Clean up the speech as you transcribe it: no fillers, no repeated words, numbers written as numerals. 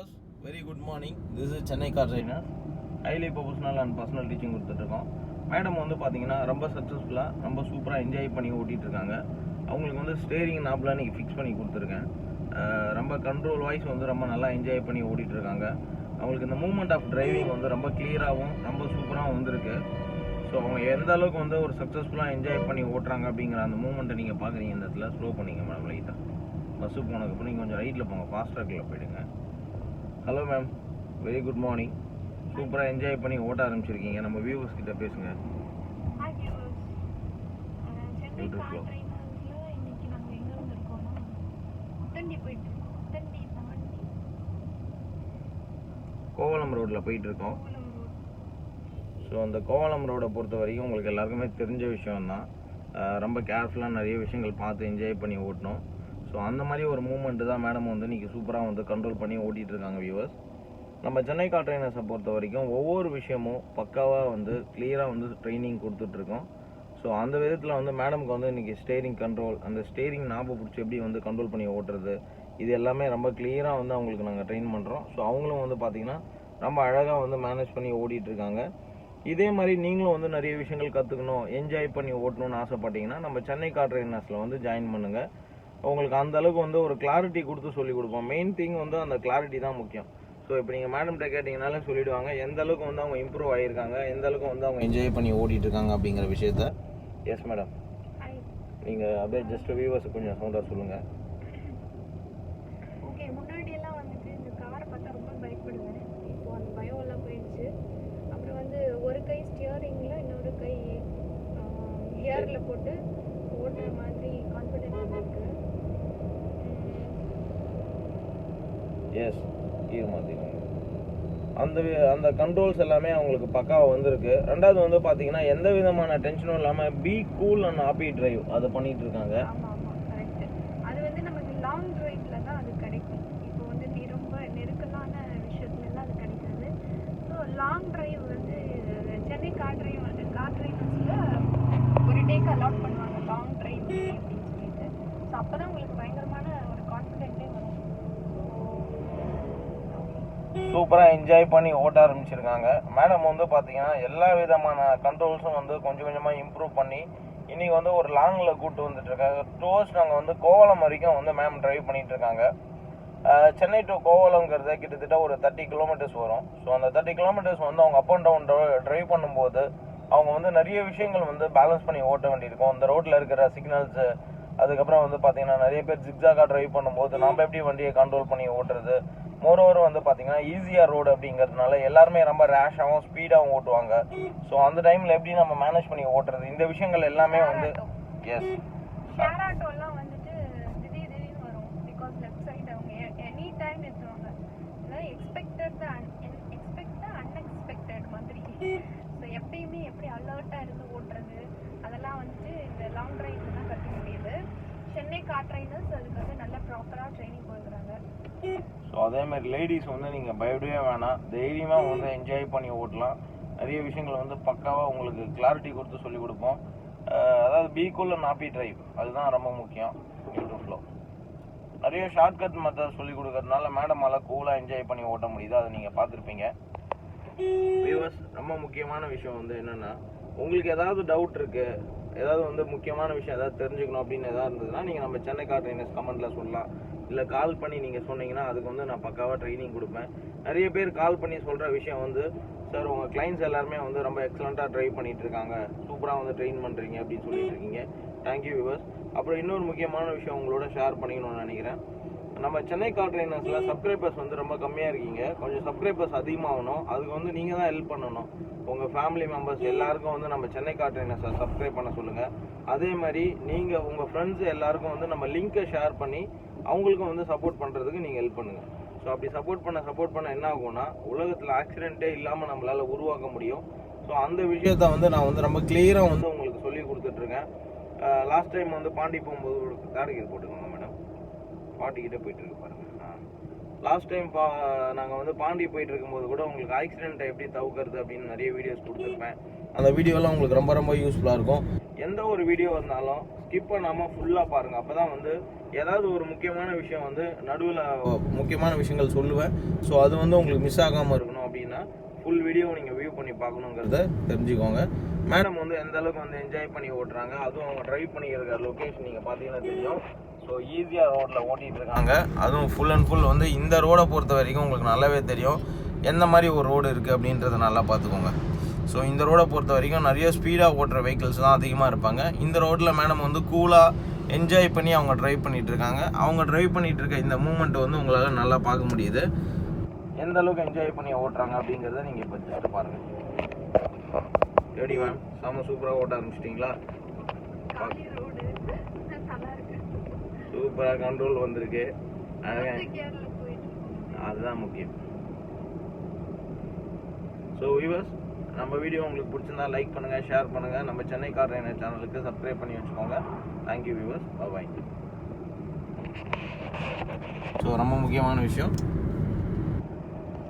viewers, very good morning. This is Chennai car trainer. Highly professional and personal teaching கொடுத்துட்ருக்கோம். Madam வந்து பார்த்தீங்கன்னா ரொம்ப சக்ஸஸ்ஃபுல்லாக ரொம்ப சூப்பராக என்ஜாய் பண்ணி ஓட்டிகிட்டு இருக்காங்க. அவங்களுக்கு வந்து ஸ்டேரிங் நாப்லாம் இன்றைக்கி ஃபிக்ஸ் பண்ணி கொடுத்துருக்கேன். ரொம்ப கண்ட்ரோல் வாய்ஸ் வந்து ரொம்ப நல்லா என்ஜாய் பண்ணி ஓட்டிகிட்டு இருக்காங்க. அவங்களுக்கு இந்த மூவ்மெண்ட் ஆஃப் டிரைவிங் வந்து ரொம்ப கிளியராகவும் ரொம்ப சூப்பராகவும் வந்திருக்கு. ஸோ அவங்க எந்த அளவுக்கு வந்து ஒரு சக்ஸஸ்ஃபுல்லாக என்ஜாய் பண்ணி ஓட்டுறாங்க அப்படிங்கிற அந்த மூவ்மெண்ட்டை நீங்கள் பார்க்குறீங்க. இந்த இடத்துல ஸ்லோ பண்ணிங்க மேடம் லைட்டாக. பஸ்ஸு போனதுக்கப்புறம் நீங்கள் கொஞ்சம் ரைட்டில் போங்க, ஃபாஸ்ட் ட்ராக்கில் போயிடுங்க. Hello ma'am, very good morning. சூப்பராக என்ஜாய் பண்ணி ஓட்ட ஆரம்பிச்சிருக்கீங்க. நம்ம வியூவர்ஸ் கிட்ட பேசுங்க. கோவளம் ரோட்டில் போயிட்டுருக்கோம். ஸோ அந்த கோவளம் ரோடை பொறுத்த வரைக்கும் உங்களுக்கு எல்லாருக்குமே தெரிஞ்ச விஷயம்தான். ரொம்ப கேர்ஃபுல்லாக நிறைய விஷயங்கள் பார்த்து என்ஜாய் பண்ணி ஓட்டணும். ஸோ அந்த மாதிரி ஒரு மூமெண்ட்டு தான் மேடம் வந்து இன்றைக்கி சூப்பராக வந்து கண்ட்ரோல் பண்ணி ஓட்டிகிட்டு இருக்காங்க வியூவர்ஸ். நம்ம சென்னை கார் ட்ரைனர்ஸை பொறுத்த வரைக்கும் ஒவ்வொரு விஷயமும் பக்காவாக வந்து கிளியராக வந்து ட்ரைனிங் கொடுத்துட்ருக்கோம். ஸோ அந்த விதத்தில் வந்து மேடமுக்கு வந்து இன்றைக்கி ஸ்டேரிங் கண்ட்ரோல், அந்த ஸ்டேரிங் நாபை பிடிச்சி எப்படி வந்து கண்ட்ரோல் பண்ணி ஓட்டுறது, இது எல்லாமே ரொம்ப கிளியராக வந்து அவங்களுக்கு நாங்கள் ட்ரெயின் பண்ணுறோம். ஸோ அவங்களும் வந்து பார்த்திங்கன்னா ரொம்ப அழகாக வந்து மேனேஜ் பண்ணி ஓடிட்டுருக்காங்க. இதே மாதிரி நீங்களும் வந்து நிறைய விஷயங்கள் கற்றுக்கணும், என்ஜாய் பண்ணி ஓட்டணும்னு ஆசைப்பட்டீங்கன்னா நம்ம சென்னை கார் ட்ரைனர்ஸில் வந்து ஜாயின் பண்ணுங்கள். உங்களுக்கு அந்த அளவுக்கு வந்து ஒரு கிளாரிட்டி கொடுத்து சொல்லிக் கொடுப்போம். மெயின் திங் வந்து அந்த கிளாரிட்டி தான் முக்கியம். ஸோ இப்போ நீங்கள் மேடம்கிட்ட கேட்டிங்கனாலே சொல்லிவிடுவாங்க எந்த அளவுக்கு வந்து அவங்க இம்ப்ரூவ் ஆகியிருக்காங்க, எந்த அளவுக்கு வந்து அவங்க என்ஜாய் பண்ணி ஓடிட்டு இருக்காங்க அப்படிங்கிற விஷயத்த. எஸ் மேடம், நீங்கள் அப்படியே ஜஸ்ட் வியூவர்ஸுக்கு கொஞ்சம் சவுண்டாக சொல்லுங்கள். ஓகே, முன்னாடியெல்லாம் வந்துட்டு இந்த காரை பார்த்தா ரொம்ப பயப்படுவேன். இப்போ அந்த பயம் எல்லாம் போயிடுச்சு. அப்புறம் வந்து ஒரு கை ஸ்டியரிங்கில் இன்னொரு கை கியரில் போட்டு ஓட்டுற மாதிரி கான்ஃபிடென்ஸ் இருக்கு. எஸ், இது மாதிரி அந்த கண்ட்ரோல்ஸ் எல்லாமே அவங்களுக்கு பக்காவாக வந்திருக்கு. ரெண்டாவது வந்து பார்த்தீங்கன்னா எந்த விதமான டென்ஷனும் இல்லாமல் be cool and happy drive அதை பண்ணிட்டு இருக்காங்க. ஆமாம், கரெக்ட். அது வந்து நமக்கு லாங் டிரைவில் தான் அது கிடைக்கும். இப்போ வந்து ரொம்ப நெருக்கலான விஷயத்துலலாம் அது கிடைக்காது. ஸோ லாங் டிரைவ் வந்து சென்னை கார் டிரைவர்ஸில் ஒரு டேக்கு அலாட் பண்ணுவாங்க லாங் டிரைவ் அப்படின்னு சொல்லிட்டு. ஸோ அப்போ தான் உங்களுக்கு பயங்கரமான ஒரு கான்ஃபிடென்ட்டே வரும். சூப்பராக என்ஜாய் பண்ணி ஓட்ட ஆரம்பிச்சிருக்காங்க. மேடம் வந்து பார்த்தீங்கன்னா எல்லா விதமான கண்ட்ரோல்ஸும் வந்து கொஞ்சம் கொஞ்சமாக இம்ப்ரூவ் பண்ணி இன்றைக்கி வந்து ஒரு லாங்கில் கூப்பிட்டு வந்துட்டுருக்காங்க. டோர்ஸ் நாங்கள் வந்து கோவளம் வரைக்கும் வந்து மேம் ட்ரைவ் பண்ணிகிட்ருக்காங்க. சென்னை டு கோவளங்கிறது கிட்டத்தட்ட ஒரு 30 கிலோமீட்டர்ஸ் வரும். ஸோ அந்த 30 கிலோமீட்டர்ஸ் வந்து அவங்க அப் அண்ட் டவுன் ட்ரைவ் பண்ணும்போது அவங்க வந்து நிறைய விஷயங்கள் வந்து பேலன்ஸ் பண்ணி ஓட்ட வேண்டியிருக்கும். அந்த ரோட்டில் இருக்கிற சிக்னல்ஸு, அதுக்கப்புறம் வந்து பார்த்திங்கன்னா நிறைய பேர் ஜிக்ஸாக்காக ட்ரைவ் பண்ணும்போது நம்ம எப்படி வண்டியை கண்ட்ரோல் பண்ணி ஓட்டுறது. மோரோவர் வந்து பார்த்தீங்கன்னா ஈஸியாக ரோடு அப்படிங்கிறதுனால எல்லாருமே ரொம்ப ரேஷாகவும் ஸ்பீடாகவும் ஓட்டுவாங்க. ஸோ அந்த டைமில் எப்படி நம்ம மேனேஜ் பண்ணி ஓட்டுறது, இந்த விஷயங்கள் எல்லாமே வந்து எஸ் ஷேர் ஆட்டோலாம் வந்துட்டு திடீர்னு வரும். பிகாஸ் லெஃப்ட் சைடு அவங்க எனி டைம் நிறுத்துவாங்க. அதாவது எக்ஸ்பெக்ட் அன்எக்ஸ்பெக்டட் மாதிரி. ஸோ எப்பயுமே எப்படி அலர்ட்டாக இருந்து ஓட்டுறது அதெல்லாம் வந்துட்டு இந்த லாங் ட்ரைவில் தான் கற்றுக்க முடியுது. சென்னை கார் ட்ரைனர்ஸ் அதுக்கு வந்து நல்ல ப்ராப்பராக ட்ரைனிங் கொடுக்குறாங்க. ஸோ அதேமாதிரி லேடிஸ் வந்து நீங்கள் பயப்படவே வேணாம், தைரியமாக வந்து என்ஜாய் பண்ணி ஓட்டலாம். நிறைய விஷயங்கள் வந்து பக்காவாக உங்களுக்கு கிளாரிட்டி கொடுத்து சொல்லிக் கொடுப்போம். அதாவது be cool and happy drive, அதுதான் ரொம்ப முக்கியம். யூடியூப்ல நிறைய ஷார்ட்கட் மெத்தட் சொல்லிக் கொடுக்கறதுனால மேடமால் கூலாக என்ஜாய் பண்ணி ஓட்ட முடியுது. அதை நீங்கள் பார்த்துருப்பீங்க. வியூவர்ஸ், ரொம்ப முக்கியமான விஷயம் வந்து என்னென்னா, உங்களுக்கு ஏதாவது டவுட் இருக்குது, ஏதாவது வந்து முக்கியமான விஷயம் ஏதாவது தெரிஞ்சுக்கணும் அப்படின்னு எதாவது இருந்ததுன்னா நீங்கள் நம்ம சென்னை கார் ட்ரைனர்ஸ் கமெண்ட்டில் சொல்லலாம். இல்லை கால் பண்ணி நீங்கள் சொன்னீங்கன்னா அதுக்கு வந்து நான் பக்காவாக ட்ரைனிங் கொடுப்பேன். நிறைய பேர் கால் பண்ணி சொல்கிற விஷயம் வந்து, சார் உங்கள் கிளைண்ட்ஸ் எல்லாருமே வந்து ரொம்ப எக்ஸலண்ட்டாக ட்ரைவ் பண்ணிகிட்டு இருக்காங்க, சூப்பராக வந்து ட்ரெயின் பண்ணுறீங்க அப்படின்னு சொல்லிட்டு இருக்கீங்க. Thank you viewers. அப்புறம் இன்னொரு முக்கியமான விஷயம் உங்களோட ஷேர் பண்ணிக்கணும்னு நினைக்கிறேன். நம்ம சென்னை கார் ட்ரைனர்ஸில் சப்ஸ்கிரைபர்ஸ் வந்து ரொம்ப கம்மியாக இருக்கீங்க. கொஞ்சம் சப்ஸ்கிரைபர்ஸ் அதிகமாகணும். அதுக்கு வந்து நீங்கள் தான் ஹெல்ப் பண்ணணும். உங்கள் ஃபேமிலி மெம்பர்ஸ் எல்லாருக்கும் வந்து நம்ம சென்னை கார் ட்ரைனர்ஸை சப்ஸ்கிரைப் பண்ண சொல்லுங்கள். அதே மாதிரி நீங்கள் உங்கள் ஃப்ரெண்ட்ஸ் எல்லாருக்கும் வந்து நம்ம லிங்க்கை ஷேர் பண்ணி அவங்களுக்கும் வந்து சப்போர்ட் பண்ணுறதுக்கு நீங்கள் ஹெல்ப் பண்ணுங்கள். ஸோ அப்படி சப்போர்ட் பண்ண என்ன ஆகும்னா, உலகத்தில் ஆக்சிடென்ட்டே இல்லாமல் நம்மளால் உருவாக்க முடியும். ஸோ அந்த விஷயத்த வந்து நான் வந்து ரொம்ப கிளியராக வந்து உங்களுக்கு சொல்லி கொடுத்துட்ருக்கேன். லாஸ்ட் டைம் வந்து பாண்டி போகும்போது ஒரு தாடிக்கு போட்டுக்கோங்க மேடம், பாண்டிக்கிட்டே போயிட்டுருக்கு பாருங்கள். லாஸ்ட் டைம் நாங்கள் வந்து பாண்டி போயிட்டு இருக்கும்போது கூட உங்களுக்கு ஆக்சிடென்ட்டை எப்படி தவிர்க்கிறது அப்படின்னு நிறைய வீடியோஸ் கொடுத்துருப்பேன். அந்த வீடியோலாம் உங்களுக்கு ரொம்ப ரொம்ப யூஸ்ஃபுல்லாக இருக்கும். எந்த ஒரு வீடியோ வந்தாலும் ஸ்கிப் பண்ணாமல் ஃபுல்லாக பாருங்கள். அப்போ தான் வந்து ஏதாவது ஒரு முக்கியமான விஷயம் வந்து நடுவில் முக்கியமான விஷயங்கள் சொல்லுவேன். ஸோ அது வந்து உங்களுக்கு மிஸ் ஆகாமல் இருக்கணும் அப்படின்னா ஃபுல் வீடியோ நீங்கள் வியூ பண்ணி பார்க்கணுங்கிறத தெரிஞ்சுக்கோங்க. மேடம் வந்து எந்த அளவுக்கு வந்து என்ஜாய் பண்ணி ஓட்டுறாங்க, அதுவும் அவங்க ட்ரைவ் பண்ணியிருக்கிற லொக்கேஷன் நீங்கள் பார்த்தீங்கன்னா தெரியும். ஸோ ஈஸியாக ரோட்டில் ஓட்டிகிட்டு இருக்காங்க. அதுவும் ஃபுல் அண்ட் ஃபுல் வந்து இந்த ரோடை பொறுத்த வரைக்கும் உங்களுக்கு நல்லாவே தெரியும் எந்த மாதிரி ஒரு ரோடு இருக்குது அப்படின்றத நல்லா பார்த்துக்கோங்க. ஸோ இந்த ரோடை பொறுத்த வரைக்கும் நிறைய ஸ்பீடாக ஓட்டுற வெஹிக்கிள்ஸ் தான் அதிகமாக இருப்பாங்க. இந்த ரோட்டில் மேடம் வந்து கூலாக என்ஜாய் பண்ணி அவங்க ட்ரைவ் பண்ணிகிட்டு இருக்காங்க. அவங்க ட்ரைவ் பண்ணிகிட்டு இருக்க இந்த மூமெண்ட் வந்து உங்களால் நல்லா பார்க்க முடியுது. எந்த அளவுக்கு என்ஜாய் பண்ணி ஓட்டுறாங்க அப்படிங்கிறத நீங்கள் இப்போ ஜஸ்ட் பாருங்கள். எப்படி மேம் செம்ம சூப்பராக ஓட்ட ஆரம்பிச்சிட்டிங்களா? சூப்பராக கண்ட்ரோல் வந்திருக்கு. அதுதான் முக்கியம். ஸோ வியூவர்ஸ், நம்ம வீடியோ உங்களுக்கு பிடிச்சிருந்தா லைக் பண்ணுங்கள், ஷேர் பண்ணுங்கள். நம்ம சென்னை கார் ட்ரைனர் சேனலுக்கு சப்ஸ்கிரைப் பண்ணி வச்சுக்கோங்க. தேங்க்யூ வியூவர்ஸ், பாய். ஸோ ரொம்ப முக்கியமான விஷயம்,